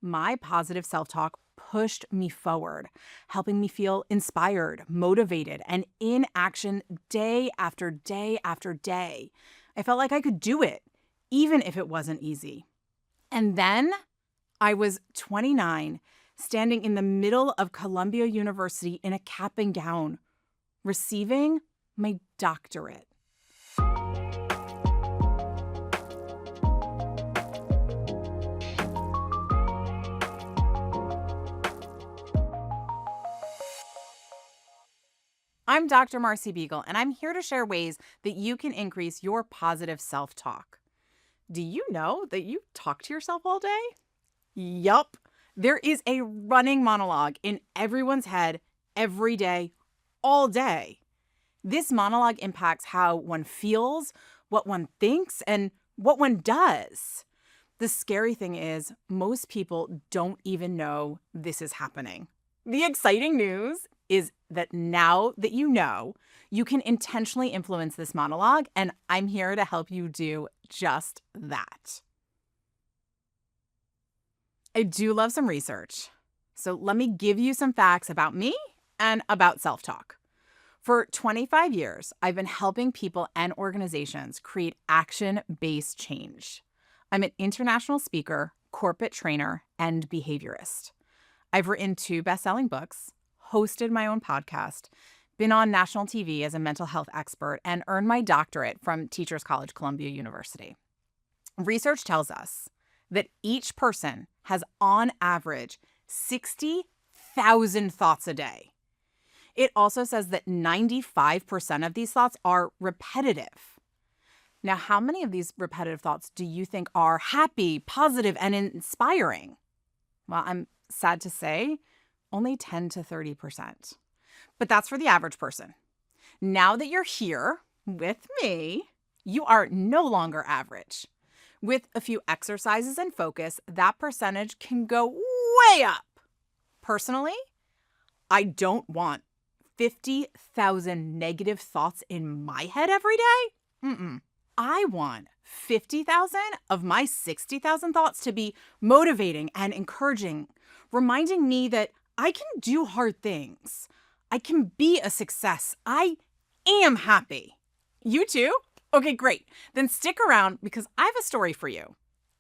My positive self talk pushed me forward, helping me feel inspired, motivated, and in action day after day after day. I felt like I could do it, even if it wasn't easy. And then I was 29, standing in the middle of Columbia University in a cap and gown, receiving my doctorate. I'm Dr. Marcy Beagle, and I'm here to share ways that you can increase your positive self talk. Do you know that you talk to yourself all day? Yup. There is a running monologue in everyone's head every day, all day. This monologue impacts how one feels, what one thinks, and what one does. The scary thing is, most people don't even know this is happening. The exciting news is that now that you know, you can intentionally influence this monologue, and I'm here to help you do just that. I do love some research. So let me give you some facts about me and about self talk. For 25 years, I've been helping people and organizations create action based change. I'm an international speaker, corporate trainer, and behaviorist. I've written 2 best-selling books, hosted my own podcast, been on national TV as a mental health expert, and earned my doctorate from Teachers College, Columbia University. Research tells us that each person has, on average, 60,000 thoughts a day. It also says that 95% of these thoughts are repetitive. Now, how many of these repetitive thoughts do you think are happy, positive, and inspiring? Well, I'm sad to say, only 10 to 30%. But that's for the average person. Now that you're here with me, you are no longer average. With a few exercises and focus, that percentage can go way up. Personally, I don't want 50,000 negative thoughts in my head every day. I want 50,000 of my 60,000 thoughts to be motivating and encouraging, reminding me that I can do hard things. I can be a success. I am happy. You too? Okay, great. Then stick around because I have a story for you.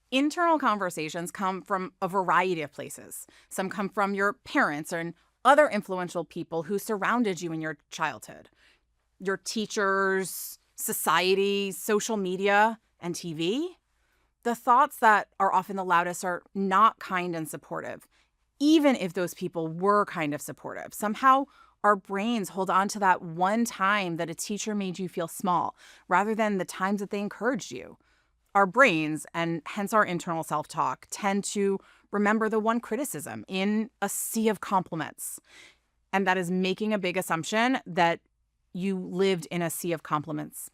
Internal conversations come from a variety of places. Some come from your parents and other influential people who surrounded you in your childhood. Your teachers, society, social media, and TV. The thoughts that are often the loudest are not kind and supportive, even if those people were kind of supportive. Somehow, our brains hold on to that one time that a teacher made you feel small, rather than the times that they encouraged you. Our brains, and hence our internal self-talk, tend to remember the one criticism in a sea of compliments. And that is making a big assumption that you lived in a sea of compliments.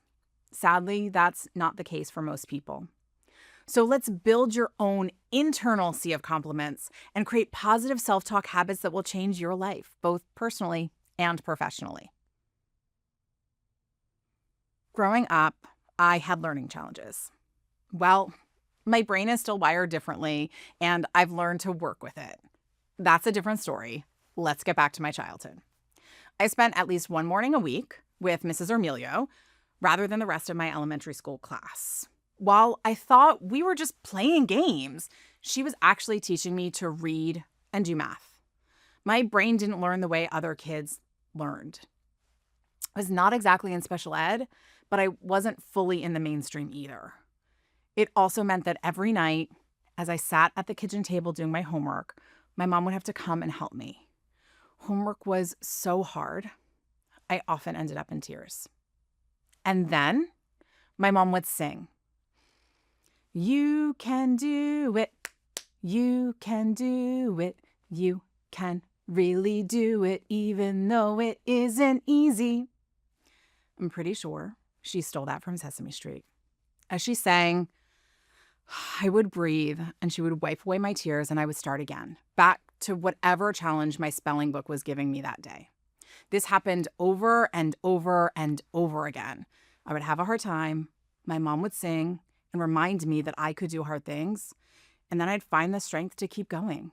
Sadly, that's not the case for most people. So let's build your own internal sea of compliments and create positive self-talk habits that will change your life, both personally and professionally. Growing up, I had learning challenges. Well, my brain is still wired differently, and I've learned to work with it. That's a different story. Let's get back to my childhood. I spent at least one morning a week with Mrs. Ermelio rather than the rest of my elementary school class. While I thought we were just playing games, she was actually teaching me to read and do math. My brain didn't learn the way other kids learned. I was not exactly in special ed, but I wasn't fully in the mainstream either. It also meant that every night, as I sat at the kitchen table doing my homework, my mom would have to come and help me. Homework was so hard, I often ended up in tears. And then my mom would sing, "You can do it. You can do it. You can really do it, even though it isn't easy." I'm pretty sure she stole that from Sesame Street. As she sang, I would breathe and she would wipe away my tears and I would start again, back to whatever challenge my spelling book was giving me that day. This happened over and over and over again. I would have a hard time. My mom would sing and remind me that I could do hard things. And then I'd find the strength to keep going.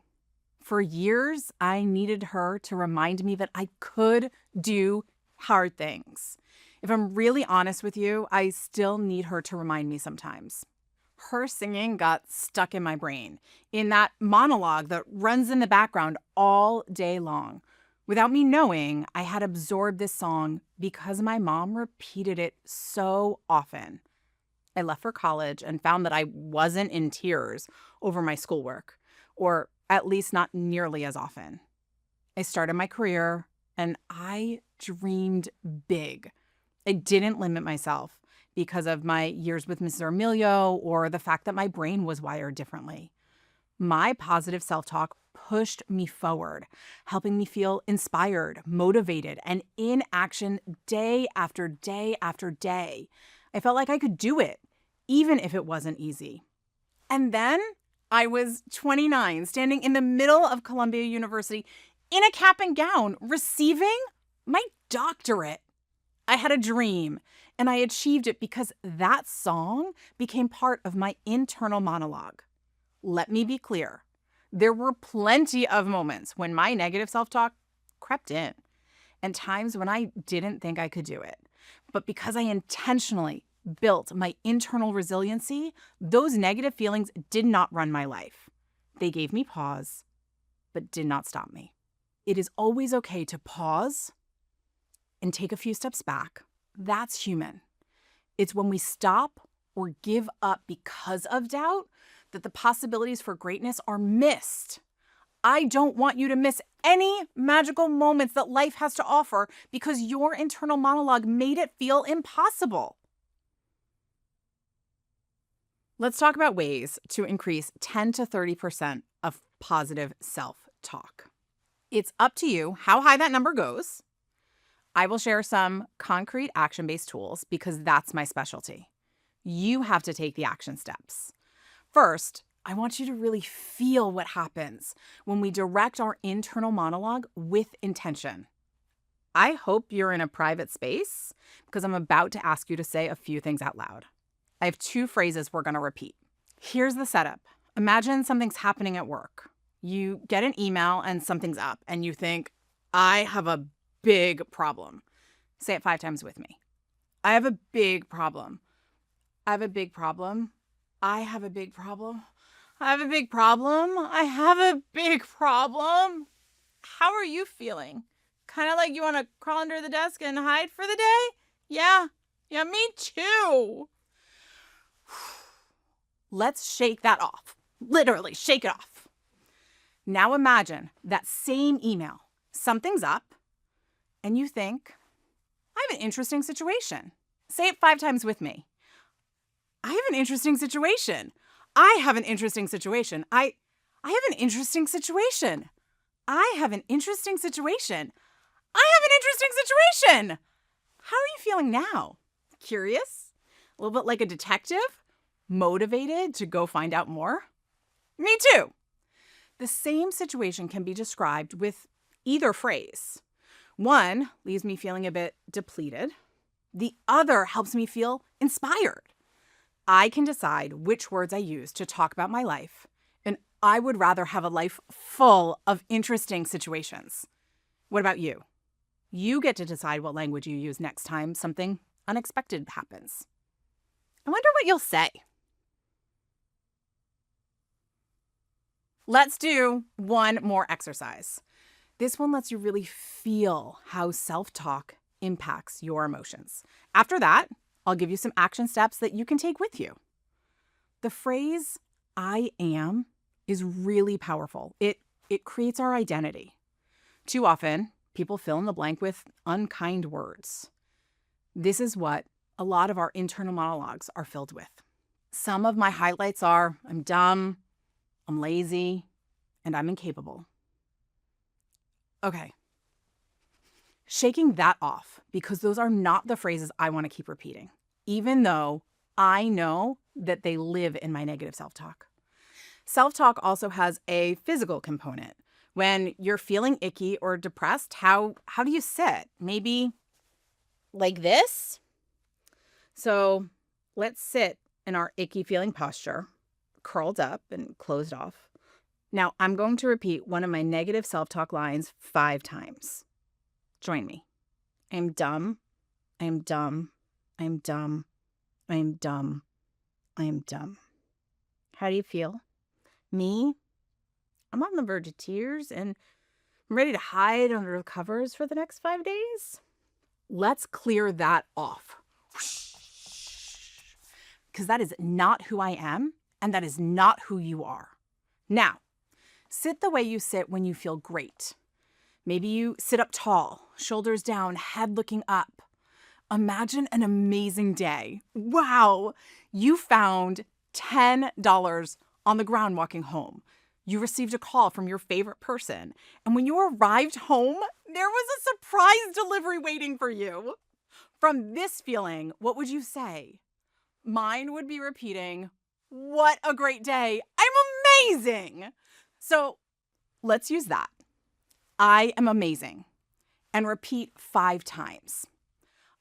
For years, I needed her to remind me that I could do hard things. If I'm really honest with you, I still need her to remind me sometimes. Her singing got stuck in my brain, in that monologue that runs in the background all day long. Without me knowing, I had absorbed this song because my mom repeated it so often. I left for college and found that I wasn't in tears over my schoolwork, or at least not nearly as often. I started my career and I dreamed big. I didn't limit myself because of my years with Mrs. Emilio or the fact that my brain was wired differently. My positive self-talk pushed me forward, helping me feel inspired, motivated, and in action day after day after day. I felt like I could do it, even if it wasn't easy. And then I was 29, standing in the middle of Columbia University in a cap and gown, receiving my doctorate. I had a dream, and I achieved it because that song became part of my internal monologue. Let me be clear. There were plenty of moments when my negative self-talk crept in, and times when I didn't think I could do it. But because I intentionally built my internal resiliency, those negative feelings did not run my life. They gave me pause, but did not stop me. It is always okay to pause and take a few steps back. That's human. It's when we stop or give up because of doubt that the possibilities for greatness are missed. I don't want you to miss any magical moments that life has to offer because your internal monologue made it feel impossible. Let's talk about ways to increase 10 to 30% of positive self-talk. It's up to you how high that number goes. I will share some concrete action-based tools because that's my specialty. You have to take the action steps. First, I want you to really feel what happens when we direct our internal monologue with intention. I hope you're in a private space because I'm about to ask you to say a few things out loud. I have 2 phrases we're going to repeat. Here's the setup. Imagine something's happening at work. You get an email and something's up and you think, I have a big problem. Say it 5 times with me. I have a big problem. I have a big problem. I have a big problem. I have a big problem. I have a big problem. How are you feeling? Kind of like you want to crawl under the desk and hide for the day? Yeah, me too. Let's shake that off. Literally, shake it off. Now imagine that same email. Something's up, and you think, I have an interesting situation. Say it 5 times with me. I have an interesting situation. I have an interesting situation. I have an interesting situation. I have an interesting situation. I have an interesting situation. How are you feeling now? Curious? A little bit like a detective? Motivated to go find out more? Me too. The same situation can be described with either phrase. One leaves me feeling a bit depleted. The other helps me feel inspired. I can decide which words I use to talk about my life, and I would rather have a life full of interesting situations. What about you? You get to decide what language you use next time something unexpected happens. I wonder what you'll say. Let's do one more exercise. This one lets you really feel how self-talk impacts your emotions. After that, I'll give you some action steps that you can take with you. The phrase, I am, is really powerful. It creates our identity. Too often, people fill in the blank with unkind words. This is what a lot of our internal monologues are filled with. Some of my highlights are, I'm dumb, I'm lazy, and I'm incapable. Okay. Shaking that off, because those are not the phrases I want to keep repeating, even though I know that they live in my negative self-talk. Self-talk also has a physical component. When you're feeling icky or depressed, how do you sit? Maybe like this? So let's sit in our icky feeling posture curled up and closed off. Now, I'm going to repeat one of my negative self-talk lines 5 times. Join me. I am dumb. I am dumb. I am dumb. I am dumb. I am dumb. How do you feel? Me? I'm on the verge of tears and I'm ready to hide under the covers for the next 5 days. Let's clear that off. Because that is not who I am, and that is not who you are. Now, sit the way you sit when you feel great. Maybe you sit up tall, shoulders down, head looking up. Imagine an amazing day. Wow, you found $10 on the ground walking home. You received a call from your favorite person. And when you arrived home, there was a surprise delivery waiting for you. From this feeling, what would you say? Mine would be repeating, "What a great day. I'm amazing." So let's use that. I am amazing. And repeat 5 times.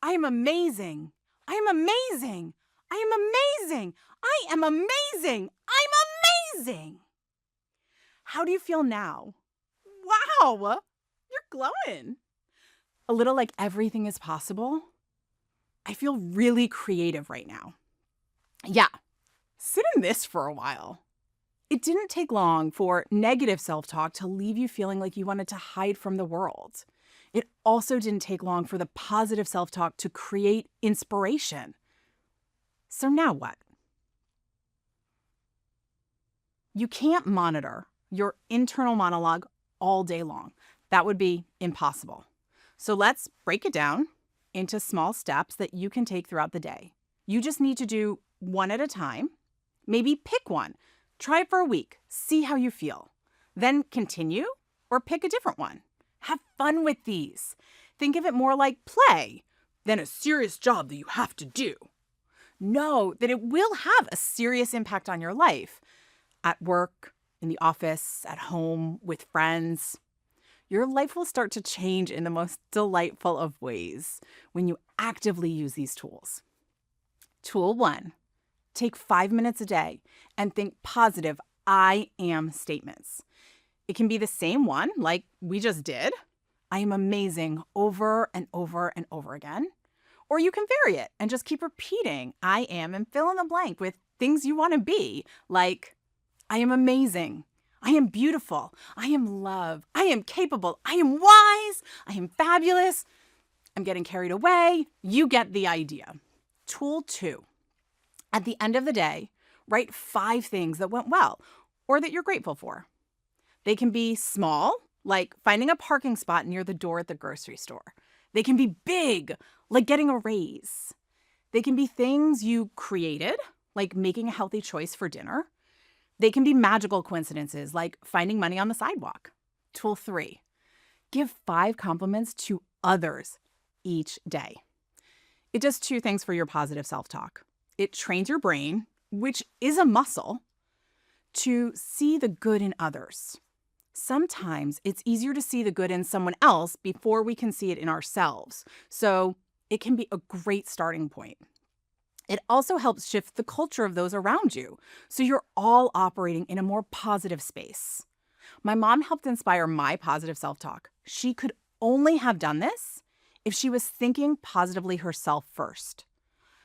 I am amazing. I am amazing. I am amazing. I am amazing. I'm amazing. How do you feel now? Wow, you're glowing. A little like everything is possible. I feel really creative right now. Yeah, sit in this for a while. It didn't take long for negative self-talk to leave you feeling like you wanted to hide from the world. It also didn't take long for the positive self-talk to create inspiration. So now what? You can't monitor your internal monologue all day long. That would be impossible. So let's break it down into small steps that you can take throughout the day. You just need to do one at a time. Maybe pick one. Try it for a week. See how you feel. Then continue or pick a different one. Have fun with these. Think of it more like play than a serious job that you have to do. Know that it will have a serious impact on your life. At work, in the office, at home, with friends. Your life will start to change in the most delightful of ways when you actively use these tools. Tool 1, take 5 minutes a day and think positive I am statements. It can be the same one like we just did. I am amazing over and over and over again. Or you can vary it and just keep repeating I am and fill in the blank with things you want to be, like I am amazing. I am beautiful. I am love. I am capable. I am wise. I am fabulous. I'm getting carried away. You get the idea. Tool 2. At the end of the day, write 5 things that went well or that you're grateful for. They can be small, like finding a parking spot near the door at the grocery store. They can be big, like getting a raise. They can be things you created, like making a healthy choice for dinner. They can be magical coincidences, like finding money on the sidewalk. Tool 3, give 5 compliments to others each day. It does 2 things for your positive self-talk. It trains your brain, which is a muscle, to see the good in others. Sometimes it's easier to see the good in someone else before we can see it in ourselves. So it can be a great starting point. It also helps shift the culture of those around you, so you're all operating in a more positive space. My mom helped inspire my positive self-talk. She could only have done this if she was thinking positively herself first.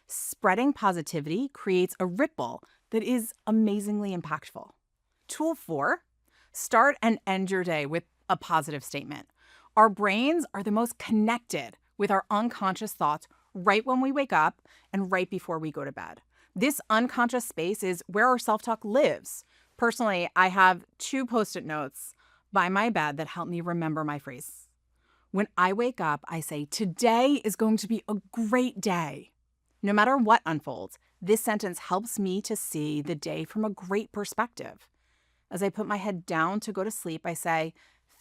Spreading positivity creates a ripple that is amazingly impactful. Tool 4, start and end your day with a positive statement. Our brains are the most connected with our unconscious thoughts right when we wake up and right before we go to bed. This unconscious space is where our self-talk lives. Personally, I have 2 Post-it notes by my bed that help me remember my phrase. When I wake up, I say, today is going to be a great day. No matter what unfolds, this sentence helps me to see the day from a great perspective. As I put my head down to go to sleep, I say,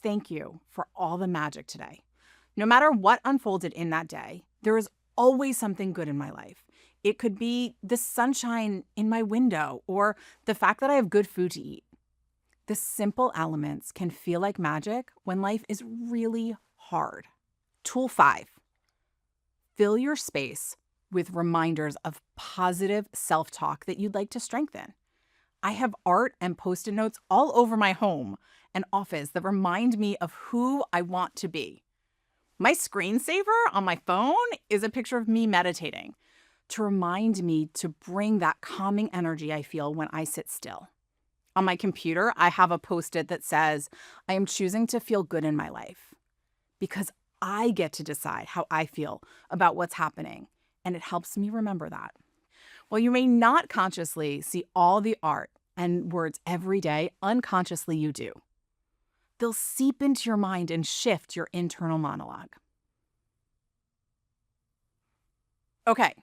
thank you for all the magic today. No matter what unfolded in that day, there is always something good in my life. It could be the sunshine in my window or the fact that I have good food to eat. The simple elements can feel like magic when life is really hard. Tool 5, fill your space with reminders of positive self-talk that you'd like to strengthen. I have art and post-it notes all over my home and office that remind me of who I want to be. My screensaver on my phone is a picture of me meditating to remind me to bring that calming energy I feel when I sit still. On my computer, I have a post-it that says, I am choosing to feel good in my life because I get to decide how I feel about what's happening, and it helps me remember that. While you may not consciously see all the art and words every day, unconsciously you do. They'll seep into your mind and shift your internal monologue. Okay,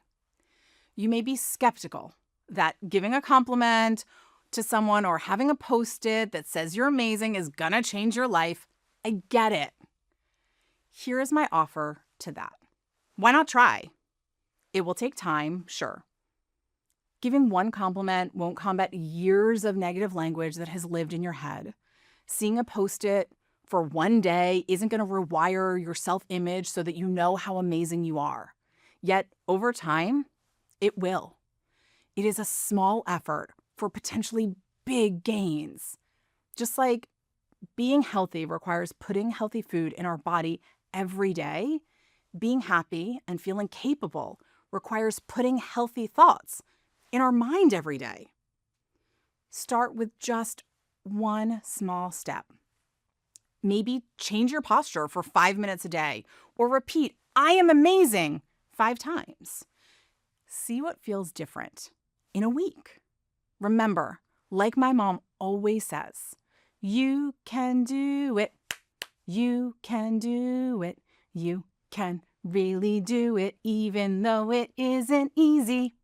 you may be skeptical that giving a compliment to someone or having a post-it that says you're amazing is gonna change your life. I get it. Here is my offer to that. Why not try? It will take time, sure. Giving one compliment won't combat years of negative language that has lived in your head. Seeing a post-it for one day isn't going to rewire your self-image so that you know how amazing you are. Yet, over time, it will. It is a small effort for potentially big gains. Just like being healthy requires putting healthy food in our body every day, being happy and feeling capable requires putting healthy thoughts in our mind every day. Start with just one small step. Maybe change your posture for 5 minutes a day or repeat, I am amazing 5 times. See what feels different in a week. Remember, like my mom always says, you can do it. You can do it. You can really do it, even though it isn't easy.